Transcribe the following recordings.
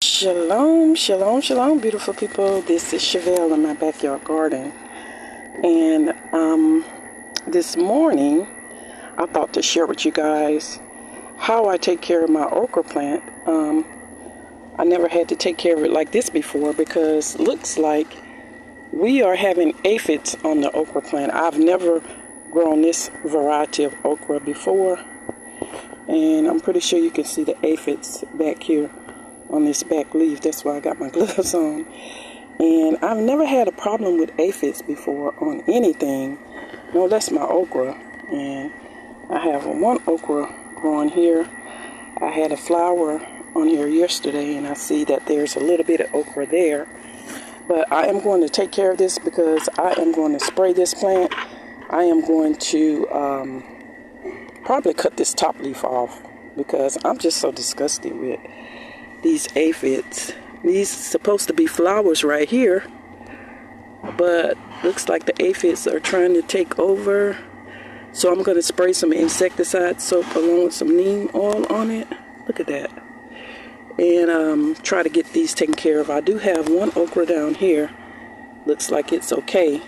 Shalom, shalom, shalom, beautiful people. This is Chevelle in my backyard garden. And this morning, I thought to share with you guys how I take care of my okra plant. I never had to take care of it like this before because it looks like we are having aphids on the okra plant. I've never grown this variety of okra before. And I'm pretty sure you can see the aphids back here on this back leaf. That's why I got my gloves on. And I've never had a problem with aphids before on anything. No, that's my okra. And I have one okra growing here. I had a flower on here yesterday and I see that there's a little bit of okra there. But I am going to take care of this because I am going to spray this plant. I am going to probably cut this top leaf off because I'm just so disgusted with these aphids. These are supposed to be flowers right here, but looks like the aphids are trying to take over. So I'm going to spray some insecticide soap along with some neem oil on it. Look at that. And try to get these taken care of. I do have one okra down here. Looks like it's okay.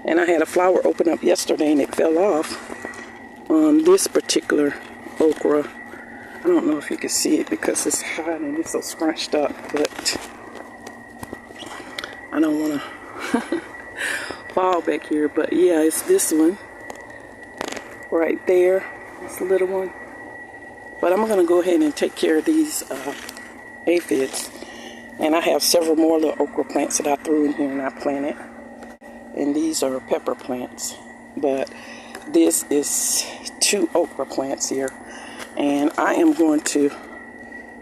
And I had a flower open up yesterday and it fell off on this particular okra. I don't know if you can see it because it's hot and it's so scrunched up, but I don't want to fall back here. But yeah, it's this one right there. It's a little one. But I'm going to go ahead and take care of these aphids. And I have several more little okra plants that I threw in here and I planted. And these are pepper plants. But this is 2 okra plants here. And I am going to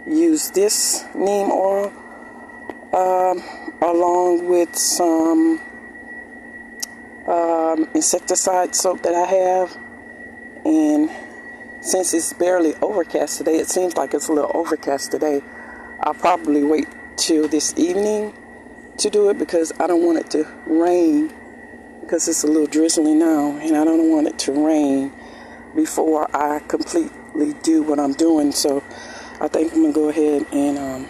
use this neem oil along with some insecticide soap that I have. And since it's barely overcast today, it seems like it's a little overcast today, I'll probably wait till this evening to do it because I don't want it to rain, because it's a little drizzly now and I don't want it to rain before I completely do what I'm doing. So I think I'm gonna go ahead and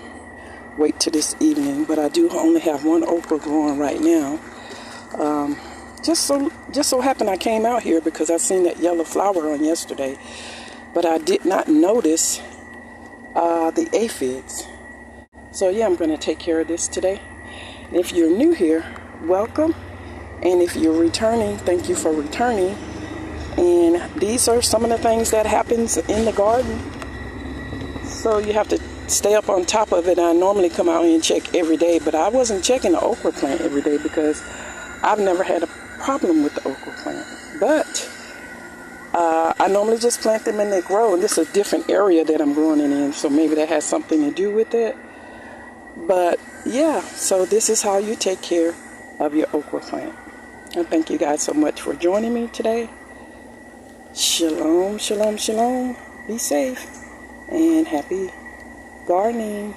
wait till this evening. But I do only have one okra growing right now. Just so happened I came out here because I seen that yellow flower on yesterday, but I did not notice the aphids. So yeah, I'm gonna take care of this today. And if you're new here, welcome. And if you're returning, thank you for returning. And these are some of the things that happens in the garden. So you have to stay up on top of it. I normally come out and check every day, but I wasn't checking the okra plant every day because I've never had a problem with the okra plant. But I normally just plant them and they grow. And this is a different area that I'm growing it in, so maybe that has something to do with it. But yeah, so this is how you take care of your okra plant. And thank you guys so much for joining me today. Shalom, shalom, shalom. Be safe and happy gardening.